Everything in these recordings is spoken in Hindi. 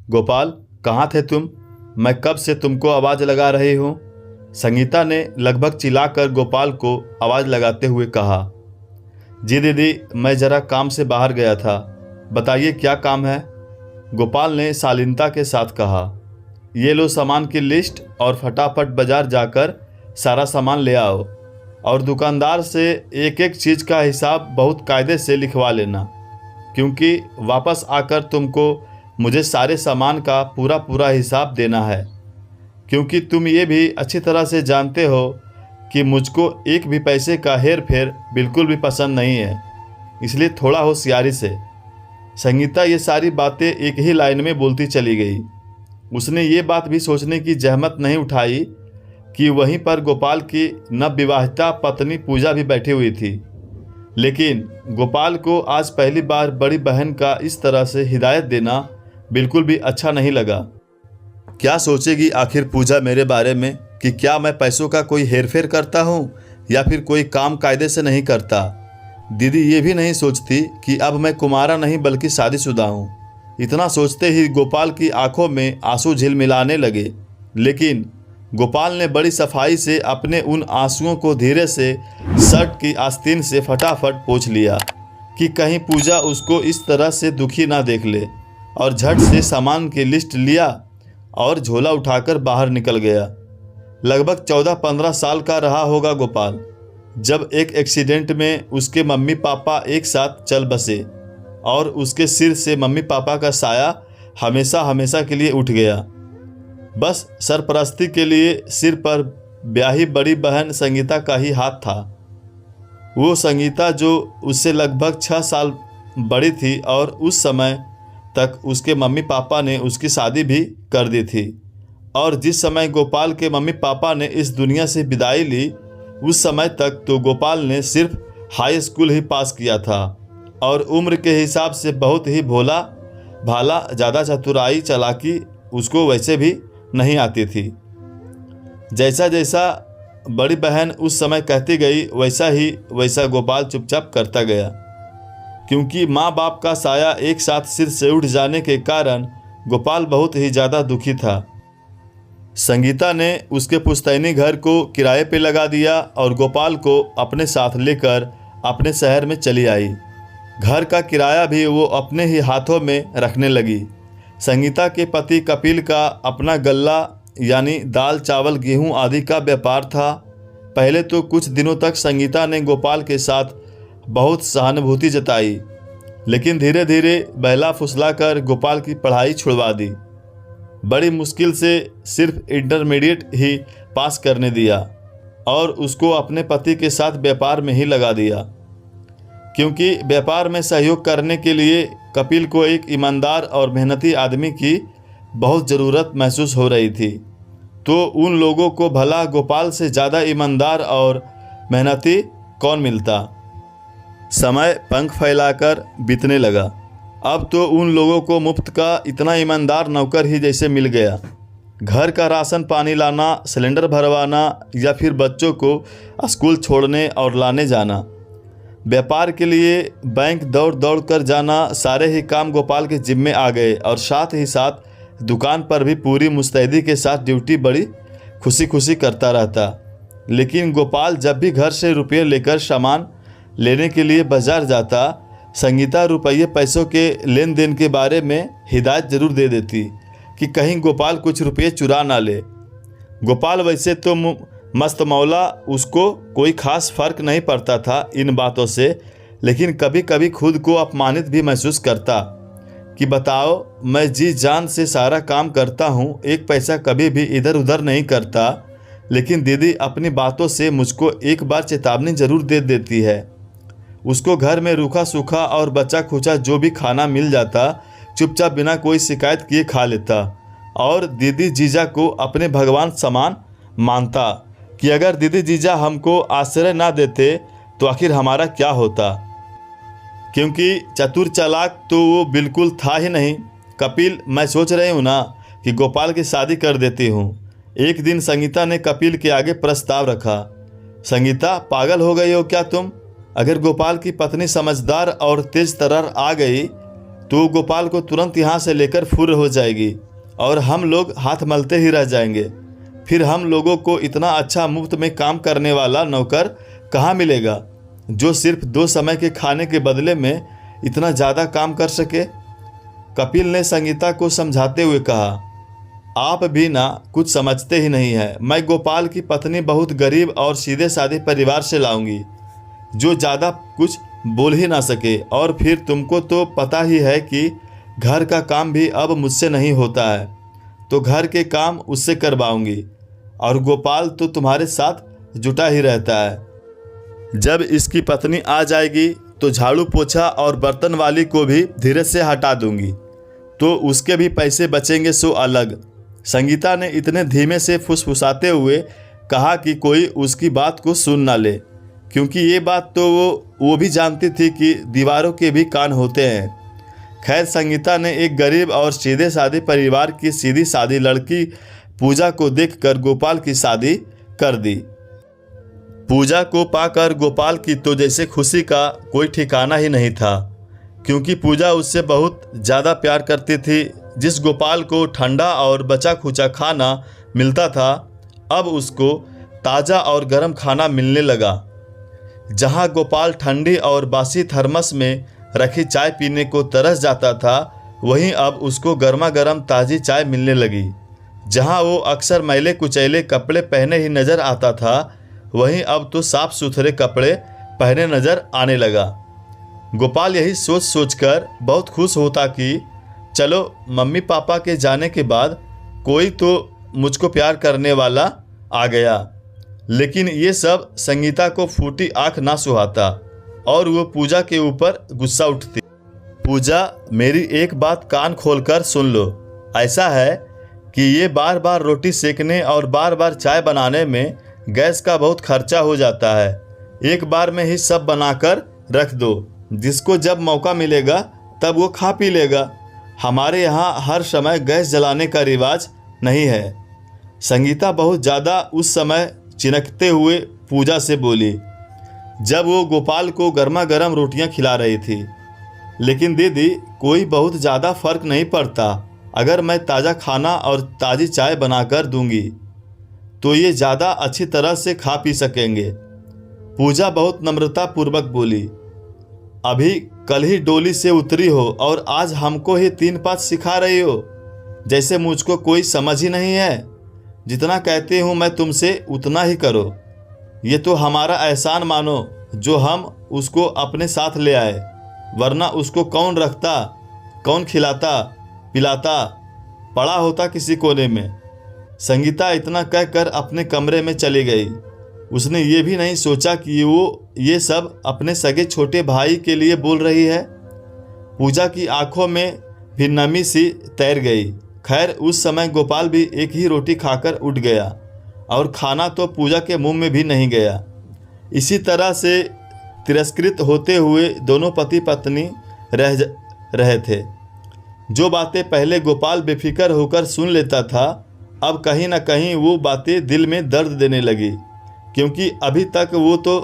गोपाल, कहाँ थे तुम? मैं कब से तुमको आवाज़ लगा रही हूँ। संगीता ने लगभग चिल्लाकर गोपाल को आवाज़ लगाते हुए कहा। जी दीदी, मैं ज़रा काम से बाहर गया था। बताइए क्या काम है? गोपाल ने शालीनता के साथ कहा। ये लो सामान की लिस्ट और फटाफट बाजार जाकर सारा सामान ले आओ और दुकानदार से एक एक चीज़ का हिसाब बहुत कायदे से लिखवा लेना, क्योंकि वापस आकर तुमको मुझे सारे सामान का पूरा पूरा हिसाब देना है। क्योंकि तुम ये भी अच्छी तरह से जानते हो कि मुझको एक भी पैसे का हेर फेर बिल्कुल भी पसंद नहीं है, इसलिए थोड़ा होशियारी से। संगीता ये सारी बातें एक ही लाइन में बोलती चली गई। उसने ये बात भी सोचने की जहमत नहीं उठाई कि वहीं पर गोपाल की नवविवाहिता पत्नी पूजा भी बैठी हुई थी। लेकिन गोपाल को आज पहली बार बड़ी बहन का इस तरह से हिदायत देना बिल्कुल भी अच्छा नहीं लगा। क्या सोचेगी आखिर पूजा मेरे बारे में कि क्या मैं पैसों का कोई हेरफेर करता हूँ या फिर कोई काम कायदे से नहीं करता। दीदी ये भी नहीं सोचती कि अब मैं कुमारा नहीं बल्कि शादीशुदा हूँ। इतना सोचते ही गोपाल की आंखों में आंसू झिलमिलाने लगे। लेकिन गोपाल ने बड़ी सफाई से अपने उन आंसुओं को धीरे से शर्ट की आस्तीन से फटाफट पोंछ लिया कि कहीं पूजा उसको इस तरह से दुखी ना देख ले, और झट से सामान की लिस्ट लिया और झोला उठाकर बाहर निकल गया। लगभग 14-15 साल का रहा होगा गोपाल, जब एक एक्सीडेंट में उसके मम्मी पापा एक साथ चल बसे और उसके सिर से मम्मी पापा का साया हमेशा हमेशा के लिए उठ गया। बस सरपरस्ती के लिए सिर पर ब्याही बड़ी बहन संगीता का ही हाथ था। वो संगीता जो उससे लगभग 6 साल बड़ी थी, और उस समय तक उसके मम्मी पापा ने उसकी शादी भी कर दी थी। और जिस समय गोपाल के मम्मी पापा ने इस दुनिया से विदाई ली, उस समय तक तो गोपाल ने सिर्फ हाई स्कूल ही पास किया था और उम्र के हिसाब से बहुत ही भोला भाला, ज़्यादा चतुराई चालाकी उसको वैसे भी नहीं आती थी। जैसा जैसा बड़ी बहन उस समय कहती गई वैसा गोपाल चुपचाप करता गया, क्योंकि माँ बाप का साया एक साथ सिर से उठ जाने के कारण गोपाल बहुत ही ज़्यादा दुखी था। संगीता ने उसके पुश्तैनी घर को किराए पे लगा दिया और गोपाल को अपने साथ लेकर अपने शहर में चली आई। घर का किराया भी वो अपने ही हाथों में रखने लगी। संगीता के पति कपिल का अपना गल्ला यानी दाल चावल गेहूं आदि का व्यापार था। पहले तो कुछ दिनों तक संगीता ने गोपाल के साथ बहुत सहानुभूति जताई, लेकिन धीरे धीरे बहला फुसला कर गोपाल की पढ़ाई छुड़वा दी। बड़ी मुश्किल से सिर्फ इंटरमीडिएट ही पास करने दिया और उसको अपने पति के साथ व्यापार में ही लगा दिया, क्योंकि व्यापार में सहयोग करने के लिए कपिल को एक ईमानदार और मेहनती आदमी की बहुत ज़रूरत महसूस हो रही थी। तो उन लोगों को भला गोपाल से ज़्यादा ईमानदार और मेहनती कौन मिलता। समय पंख फैलाकर बीतने लगा। अब तो उन लोगों को मुफ्त का इतना ईमानदार नौकर ही जैसे मिल गया। घर का राशन पानी लाना, सिलेंडर भरवाना या फिर बच्चों को स्कूल छोड़ने और लाने जाना, व्यापार के लिए बैंक दौड़ दौड़ कर जाना, सारे ही काम गोपाल के जिम्मे आ गए। और साथ ही साथ दुकान पर भी पूरी मुस्तैदी के साथ ड्यूटी बड़ी खुशी खुशी करता रहता। लेकिन गोपाल जब भी घर से रुपये लेकर सामान लेने के लिए बाजार जाता, संगीता रुपये पैसों के लेन देन के बारे में हिदायत ज़रूर दे देती कि कहीं गोपाल कुछ रुपये चुरा ना ले। गोपाल वैसे तो मस्त मौला, उसको कोई ख़ास फ़र्क नहीं पड़ता था इन बातों से, लेकिन कभी कभी खुद को अपमानित भी महसूस करता कि बताओ, मैं जी जान से सारा काम करता हूँ, एक पैसा कभी भी इधर उधर नहीं करता, लेकिन दीदी अपनी बातों से मुझको एक बार चेतावनी ज़रूर दे देती है। उसको घर में रूखा सूखा और बचा खुचा जो भी खाना मिल जाता, चुपचाप बिना कोई शिकायत किए खा लेता। और दीदी जीजा को अपने भगवान समान मानता कि अगर दीदी जीजा हमको आश्रय ना देते तो आखिर हमारा क्या होता, क्योंकि चतुर चालाक तो वो बिल्कुल था ही नहीं। कपिल, मैं सोच रही हूँ ना कि गोपाल की शादी कर देती हूँ। एक दिन संगीता ने कपिल के आगे प्रस्ताव रखा। संगीता, पागल हो गई हो क्या तुम? अगर गोपाल की पत्नी समझदार और तेज तर्रार आ गई तो गोपाल को तुरंत यहाँ से लेकर फुर्र हो जाएगी और हम लोग हाथ मलते ही रह जाएंगे। फिर हम लोगों को इतना अच्छा मुफ्त में काम करने वाला नौकर कहाँ मिलेगा जो सिर्फ 2 समय के खाने के बदले में इतना ज़्यादा काम कर सके। कपिल ने संगीता को समझाते हुए कहा, आप भी ना कुछ समझते ही नहीं है। मैं गोपाल की पत्नी बहुत गरीब और सीधे साधे परिवार से लाऊंगी जो ज़्यादा कुछ बोल ही ना सके। और फिर तुमको तो पता ही है कि घर का काम भी अब मुझसे नहीं होता है, तो घर के काम उससे करवाऊंगी और गोपाल तो तुम्हारे साथ जुटा ही रहता है। जब इसकी पत्नी आ जाएगी तो झाड़ू पोछा और बर्तन वाली को भी धीरे से हटा दूंगी, तो उसके भी पैसे बचेंगे सो अलग। संगीता ने इतने धीमे से फुसफुसाते हुए कहा कि कोई उसकी बात को सुन ना ले, क्योंकि ये बात तो वो भी जानती थी कि दीवारों के भी कान होते हैं। खैर, संगीता ने एक गरीब और सीधे साधे परिवार की सीधी सादी लड़की पूजा को देखकर गोपाल की शादी कर दी। पूजा को पाकर गोपाल की तो जैसे खुशी का कोई ठिकाना ही नहीं था, क्योंकि पूजा उससे बहुत ज़्यादा प्यार करती थी। जिस गोपाल को ठंडा और बचा खुचा खाना मिलता था, अब उसको ताज़ा और गर्म खाना मिलने लगा। जहाँ गोपाल ठंडी और बासी थर्मस में रखी चाय पीने को तरस जाता था, वहीं अब उसको गर्मा गर्म ताज़ी चाय मिलने लगी। जहाँ वो अक्सर मैले कुचैले कपड़े पहने ही नज़र आता था, वहीं अब तो साफ सुथरे कपड़े पहने नज़र आने लगा। गोपाल यही सोच सोचकर बहुत खुश होता कि चलो, मम्मी पापा के जाने के बाद कोई तो मुझको प्यार करने वाला आ गया। लेकिन ये सब संगीता को फूटी आँख ना सुहाता और वो पूजा के ऊपर गुस्सा उठती। पूजा, मेरी एक बात कान खोलकर सुन लो। ऐसा है कि ये बार बार रोटी सेकने और बार बार चाय बनाने में गैस का बहुत खर्चा हो जाता है। एक बार में ही सब बनाकर रख दो, जिसको जब मौका मिलेगा तब वो खा पी लेगा। हमारे यहाँ हर समय गैस जलाने का रिवाज नहीं है। संगीता बहुत ज़्यादा उस समय चिनकते हुए पूजा से बोली, जब वो गोपाल को गर्मा गर्म रोटियां खिला रही थी। लेकिन दीदी, कोई बहुत ज़्यादा फर्क नहीं पड़ता। अगर मैं ताज़ा खाना और ताज़ी चाय बनाकर दूंगी तो ये ज़्यादा अच्छी तरह से खा पी सकेंगे। पूजा बहुत नम्रतापूर्वक बोली, अभी कल ही डोली से उतरी हो और आज हमको ही 3 पाँच सिखा रही हो, जैसे मुझको कोई समझ ही नहीं है। जितना कहती हूँ मैं तुमसे उतना ही करो। ये तो हमारा एहसान मानो जो हम उसको अपने साथ ले आए, वरना उसको कौन रखता, कौन खिलाता पिलाता, पड़ा होता किसी कोने में। संगीता इतना कहकर अपने कमरे में चली गई। उसने ये भी नहीं सोचा कि वो ये सब अपने सगे छोटे भाई के लिए बोल रही है। पूजा की आंखों में भी नमी सी तैर गई। खैर, उस समय गोपाल भी एक ही रोटी खाकर उठ गया और खाना तो पूजा के मुंह में भी नहीं गया। इसी तरह से तिरस्कृत होते हुए दोनों पति पत्नी रह रहे थे। जो बातें पहले गोपाल बेफिक्र होकर सुन लेता था, अब कहीं ना कहीं वो बातें दिल में दर्द देने लगी, क्योंकि अभी तक वो तो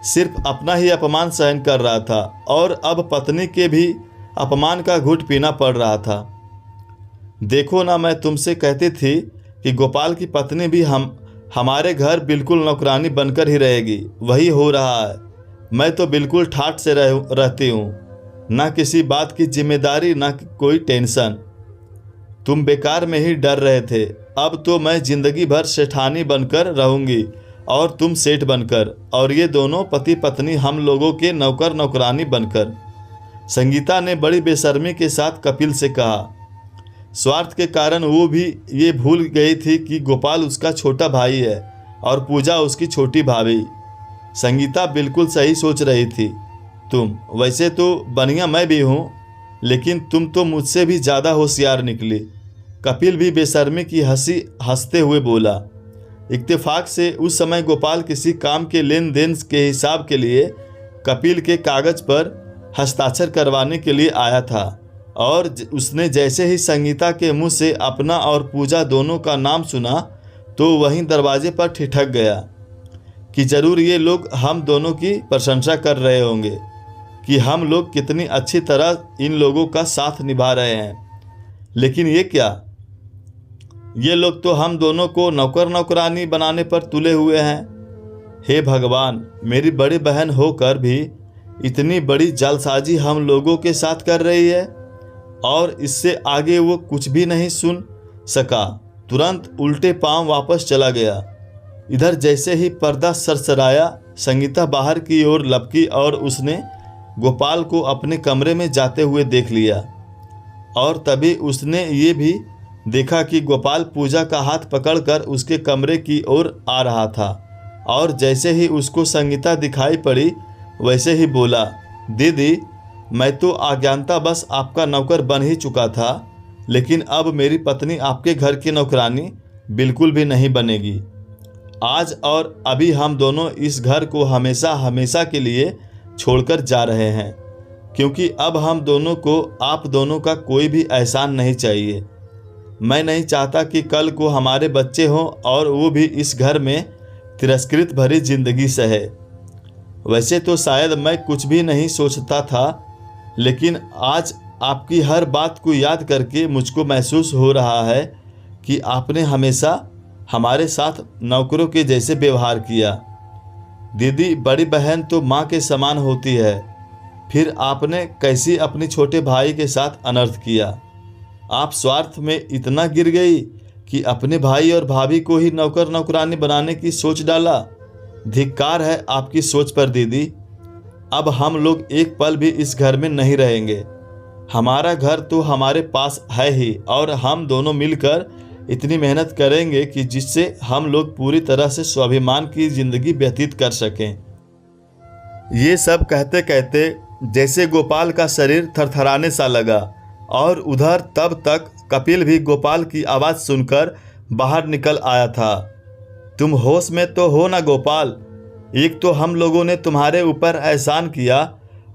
सिर्फ अपना ही अपमान सहन कर रहा था और अब पत्नी के भी अपमान का घूंट पीना पड़ रहा था। देखो ना, मैं तुमसे कहती थी कि गोपाल की पत्नी भी हमारे घर बिल्कुल नौकरानी बनकर ही रहेगी। वही हो रहा है। मैं तो बिल्कुल ठाठ से रहती हूँ, ना किसी बात की जिम्मेदारी, ना कोई टेंशन। तुम बेकार में ही डर रहे थे। अब तो मैं जिंदगी भर सेठानी बनकर रहूँगी और तुम सेठ बनकर, और ये दोनों पति पत्नी हम लोगों के नौकर नौकरानी बनकर। संगीता ने बड़ी बेशर्मी के साथ कपिल से कहा। स्वार्थ के कारण वो भी ये भूल गई थी कि गोपाल उसका छोटा भाई है और पूजा उसकी छोटी भाभी। संगीता बिल्कुल सही सोच रही थी। वैसे तो बनिया मैं भी हूँ, लेकिन तुम तो मुझसे भी ज़्यादा होशियार निकली। कपिल भी बेशर्मी की हंसी हंसते हुए बोला। इत्तेफाक से उस समय गोपाल किसी काम के लेन देन के हिसाब के लिए कपिल के कागज़ पर हस्ताक्षर करवाने के लिए आया था, और उसने जैसे ही संगीता के मुंह से अपना और पूजा दोनों का नाम सुना तो वहीं दरवाजे पर ठिठक गया कि ज़रूर ये लोग हम दोनों की प्रशंसा कर रहे होंगे कि हम लोग कितनी अच्छी तरह इन लोगों का साथ निभा रहे हैं, लेकिन ये क्या, ये लोग तो हम दोनों को नौकर नौकरानी बनाने पर तुले हुए हैं। हे भगवान, मेरी बड़ी बहन होकर भी इतनी बड़ी जालसाजी हम लोगों के साथ कर रही है। और इससे आगे वो कुछ भी नहीं सुन सका, तुरंत उल्टे पांव वापस चला गया। इधर जैसे ही पर्दा सरसराया, संगीता बाहर की ओर लपकी और उसने गोपाल को अपने कमरे में जाते हुए देख लिया। और तभी उसने ये भी देखा कि गोपाल पूजा का हाथ पकड़कर उसके कमरे की ओर आ रहा था। और जैसे ही उसको संगीता दिखाई पड़ी वैसे ही बोला, दीदी, मैं तो अज्ञानता आपका नौकर बन ही चुका था, लेकिन अब मेरी पत्नी आपके घर की नौकरानी बिल्कुल भी नहीं बनेगी। आज और अभी हम दोनों इस घर को हमेशा हमेशा के लिए छोड़कर जा रहे हैं, क्योंकि अब हम दोनों को आप दोनों का कोई भी एहसान नहीं चाहिए। मैं नहीं चाहता कि कल को हमारे बच्चे हों और वो भी इस घर में तिरस्कृत भरी जिंदगी सहे। वैसे तो शायद मैं कुछ भी नहीं सोचता था, लेकिन आज आपकी हर बात को याद करके मुझको महसूस हो रहा है कि आपने हमेशा हमारे साथ नौकरों के जैसे व्यवहार किया। दीदी, बड़ी बहन तो माँ के समान होती है, फिर आपने कैसी अपने छोटे भाई के साथ अनर्थ किया। आप स्वार्थ में इतना गिर गई कि अपने भाई और भाभी को ही नौकर नौकरानी बनाने की सोच डाला। धिक्कार है आपकी सोच पर दीदी। अब हम लोग एक पल भी इस घर में नहीं रहेंगे। हमारा घर तो हमारे पास है ही, और हम दोनों मिलकर इतनी मेहनत करेंगे कि जिससे हम लोग पूरी तरह से स्वाभिमान की जिंदगी व्यतीत कर सकें। ये सब कहते कहते जैसे गोपाल का शरीर थरथराने सा लगा, और उधर तब तक कपिल भी गोपाल की आवाज़ सुनकर बाहर निकल आया था। तुम होश में तो हो ना गोपाल? एक तो हम लोगों ने तुम्हारे ऊपर एहसान किया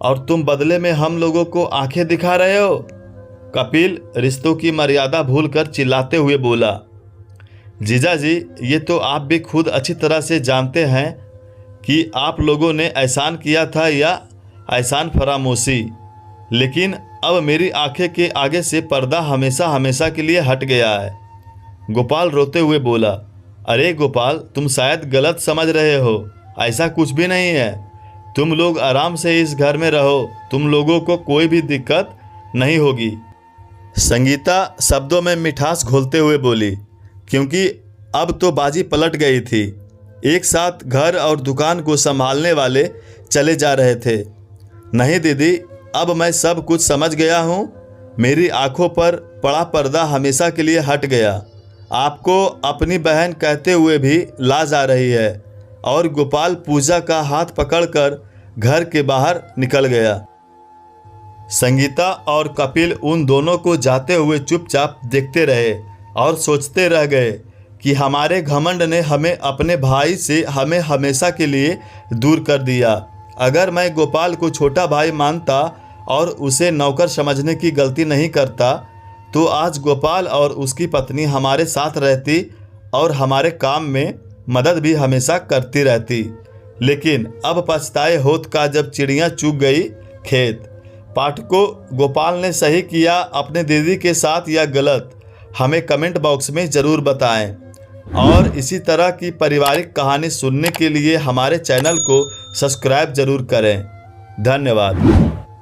और तुम बदले में हम लोगों को आंखें दिखा रहे हो। कपिल रिश्तों की मर्यादा भूलकर चिल्लाते हुए बोला, जीजा जी, ये तो आप भी खुद अच्छी तरह से जानते हैं कि आप लोगों ने एहसान किया था या एहसान फरामोशी, लेकिन अब मेरी आंखें के आगे से पर्दा हमेशा हमेशा के लिए हट गया है। गोपाल रोते हुए बोला, अरे गोपाल, तुम शायद गलत समझ रहे हो, ऐसा कुछ भी नहीं है। तुम लोग आराम से इस घर में रहो, तुम लोगों को कोई भी दिक्कत नहीं होगी। संगीता शब्दों में मिठास घोलते हुए बोली, क्योंकि अब तो बाजी पलट गई थी। एक साथ घर और दुकान को संभालने वाले चले जा रहे थे। नहीं दीदी, अब मैं सब कुछ समझ गया हूँ। मेरी आंखों पर पड़ा पर्दा हमेशा के लिए हट गया। आपको अपनी बहन कहते हुए भी लाज आ रही है। और गोपाल पूजा का हाथ पकड़कर घर के बाहर निकल गया। संगीता और कपिल उन दोनों को जाते हुए चुपचाप देखते रहे और सोचते रह गए कि हमारे घमंड ने हमें अपने भाई से हमें हमेशा के लिए दूर कर दिया। अगर मैं गोपाल को छोटा भाई मानता और उसे नौकर समझने की गलती नहीं करता, तो आज गोपाल और उसकी पत्नी हमारे साथ रहती और हमारे काम में मदद भी हमेशा करती रहती। लेकिन अब पछताए होत का जब चिड़िया चुग गई खेत। पाठकों, गोपाल ने सही किया अपने दीदी के साथ या गलत, हमें कमेंट बॉक्स में ज़रूर बताएं। और इसी तरह की पारिवारिक कहानी सुनने के लिए हमारे चैनल को सब्सक्राइब ज़रूर करें। धन्यवाद।